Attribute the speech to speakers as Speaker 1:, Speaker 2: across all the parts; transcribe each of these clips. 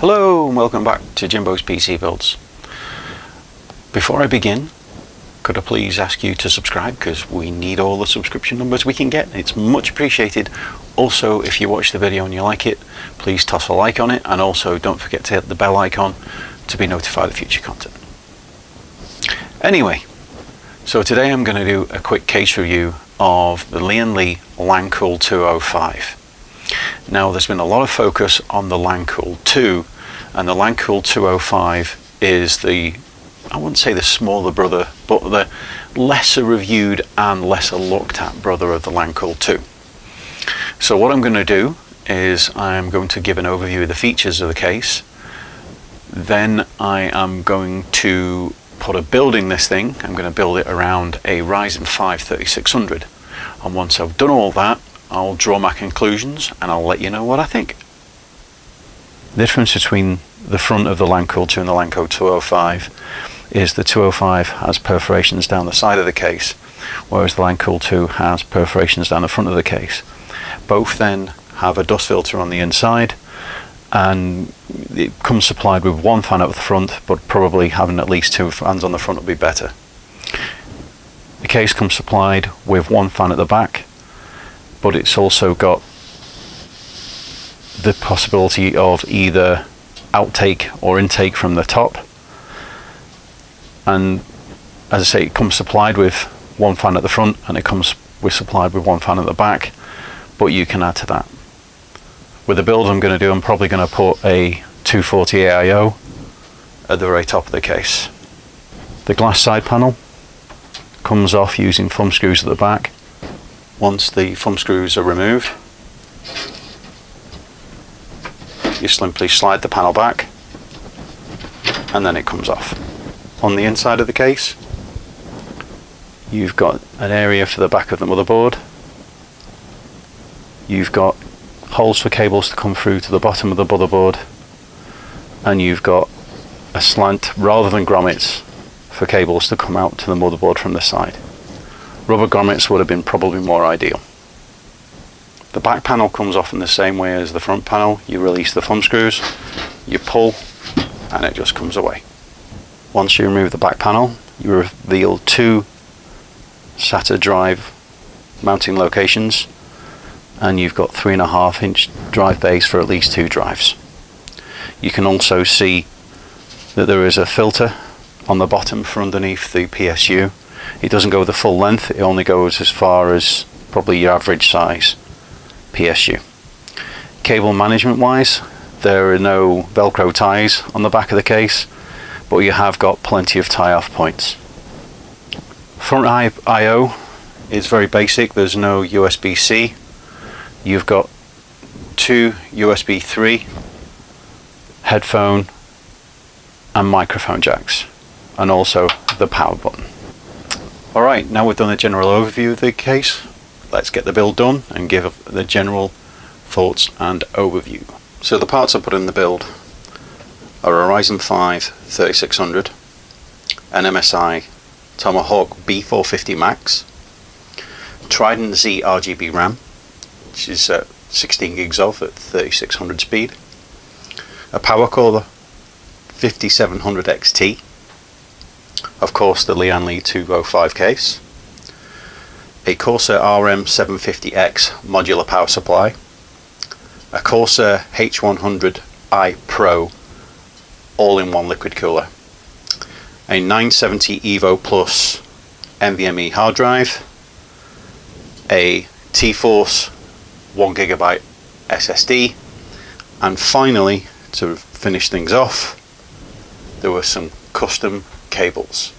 Speaker 1: Hello and welcome back to Jimbo's PC Builds. Before I begin, could I please ask you to subscribe, because we need all the subscription numbers we can get. It's much appreciated. Also, if you watch the video and you like it, please toss a like on it, and also don't forget to hit the bell icon to be notified of future content. Anyway, so today I'm going to do a quick case review of the Lian Li LANCOOL 205. Now, there's been a lot of focus on the LANCOOL 2, and the LANCOOL 205 is the, I wouldn't say the smaller brother, but the lesser reviewed and lesser looked at brother of the LANCOOL 2. So what I'm going to do is I'm going to give an overview of the features of the case. Then I am going to put a build in this thing. I'm going to build it around a Ryzen 5 3600. And once I've done all that, I'll draw my conclusions and I'll let you know what I think. The difference between the front of the LANCOOL 2 and the LANCOOL 205 is the 205 has perforations down the side of the case, whereas the LANCOOL 2 has perforations down the front of the case. Both then have a dust filter on the inside, and it comes supplied with one fan at the front, but probably having at least two fans on the front would be better. The case comes supplied with one fan at the back, but it's also got the possibility of either outtake or intake from the top. And as I say, it comes supplied with one fan at the front, and it comes supplied with one fan at the back, but you can add to that. With the build I'm going to do, I'm probably going to put a 240 AIO at the very top of the case. The glass side panel comes off using thumb screws at the back. Once the thumb screws are removed, you simply slide the panel back and then it comes off. On the inside of the case, you've got an area for the back of the motherboard. You've got holes for cables to come through to the bottom of the motherboard, and you've got a slant rather than grommets for cables to come out to the motherboard from the side. Rubber grommets would have been probably more ideal. The back panel comes off in the same way as the front panel. You release the thumb screws, you pull, and it just comes away. Once you remove the back panel, you reveal two SATA drive mounting locations, and you've got 3.5-inch drive bays for at least two drives. You can also see that there is a filter on the bottom for underneath the PSU. It doesn't go the full length, it only goes as far as probably your average size PSU. Cable management wise, there are no Velcro ties on the back of the case, but you have got plenty of tie off points. Front I/O is very basic. There's no USB-C. You've got two USB 3 headphone and microphone jacks, and also the power button. Alright, now we've done a general overview of the case, let's get the build done and give the general thoughts and overview. So the parts I put in the build are a Ryzen 5 3600, an MSI Tomahawk B450 Max, Trident Z RGB RAM, which is 16 gigs of at 3600 speed, a power cooler 5700 XT, of course the Lian Li 205 case, a Corsair RM750X modular power supply, a Corsair H100i Pro all-in-one liquid cooler, a 970 Evo Plus NVMe hard drive, a Tforce 1GB SSD, and finally, to finish things off, there were some custom cables.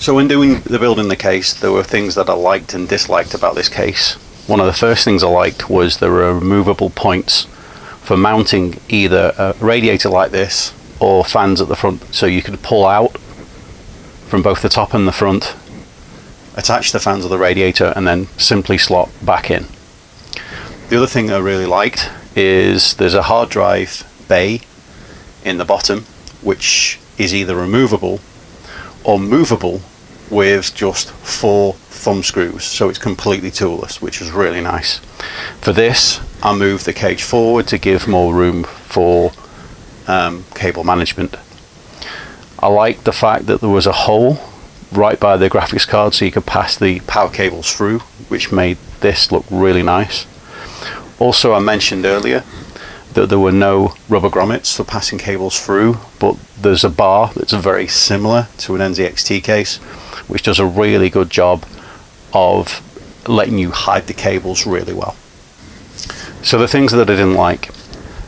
Speaker 1: So when doing the build in the case, there were things that I liked and disliked about this case. One of the first things I liked was there were removable points for mounting either a radiator like this or fans at the front, so you could pull out from both the top and the front, attach the fans of the radiator, and then simply slot back in. The other thing I really liked is there's a hard drive bay in the bottom, which is either removable or movable with just 4 thumb screws, so it's completely toolless, which is really nice. For this, I moved the cage forward to give more room for cable management. I liked the fact that there was a hole right by the graphics card so you could pass the power cables through, which made this look really nice. Also, I mentioned earlier that there were no rubber grommets for passing cables through, but there's a bar that's very similar to an NZXT case, which does a really good job of letting you hide the cables really well. So the things that I didn't like: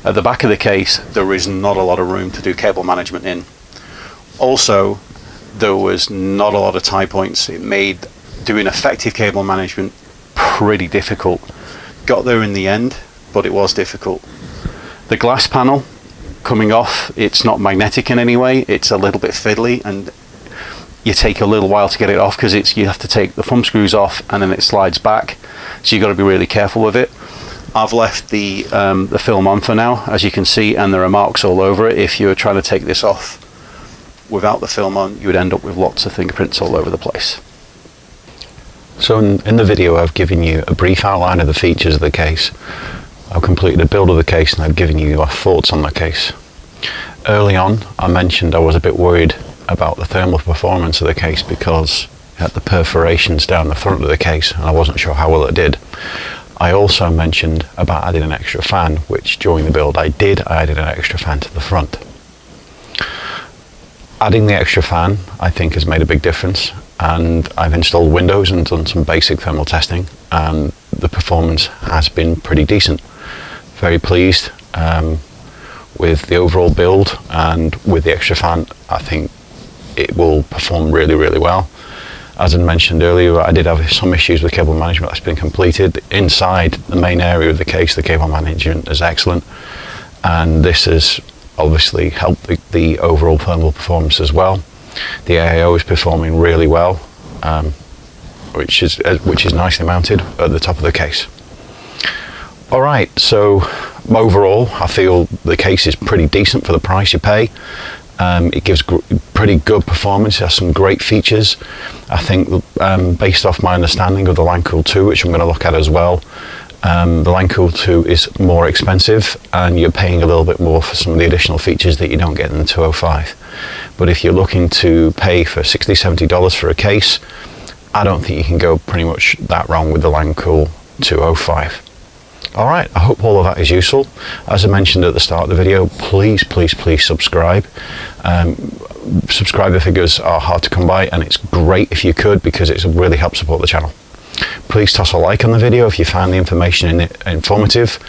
Speaker 1: at the back of the case there is not a lot of room to do cable management in. Also, there was not a lot of tie points. It made doing effective cable management pretty difficult. Got there in the end, but it was difficult. The glass panel coming off, it's not magnetic in any way, it's a little bit fiddly, and you take a little while to get it off because you have to take the thumb screws off and then it slides back, so you've got to be really careful with it. I've left the film on for now, as you can see, and there are marks all over it. If you were trying to take this off without the film on, you would end up with lots of fingerprints all over the place.
Speaker 2: So in the video I've given you a brief outline of the features of the case. I've completed a build of the case and I've given you our thoughts on the case. Early on I mentioned I was a bit worried about the thermal performance of the case because it had the perforations down the front of the case and I wasn't sure how well it did. I also mentioned about adding an extra fan, which during the build I did. I added an extra fan to the front. Adding the extra fan, I think, has made a big difference, and I've installed Windows and done some basic thermal testing, and the performance has been pretty decent. Very pleased with the overall build, and with the extra fan I think it will perform really, really well. As I mentioned earlier, I did have some issues with cable management that's been completed. Inside the main area of the case, the cable management is excellent, and this has obviously helped the overall thermal performance as well. The AIO is performing really well, which is nicely mounted at the top of the case. Alright, so overall I feel the case is pretty decent for the price you pay. It gives pretty good performance, it has some great features. I think based off my understanding of the LANCOOL 2, which I'm going to look at as well, the LANCOOL 2 is more expensive and you're paying a little bit more for some of the additional features that you don't get in the 205. But if you're looking to pay for $60–70 for a case, I don't think you can go pretty much that wrong with the LANCOOL 205. Alright, I hope all of that is useful. As I mentioned at the start of the video, please subscribe. Subscriber figures are hard to come by, and it's great if you could, because it really helps support the channel. Please toss a like on the video if you found the information informative.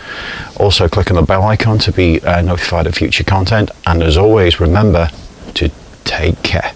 Speaker 2: Also click on the bell icon to be notified of future content, and as always, remember to take care.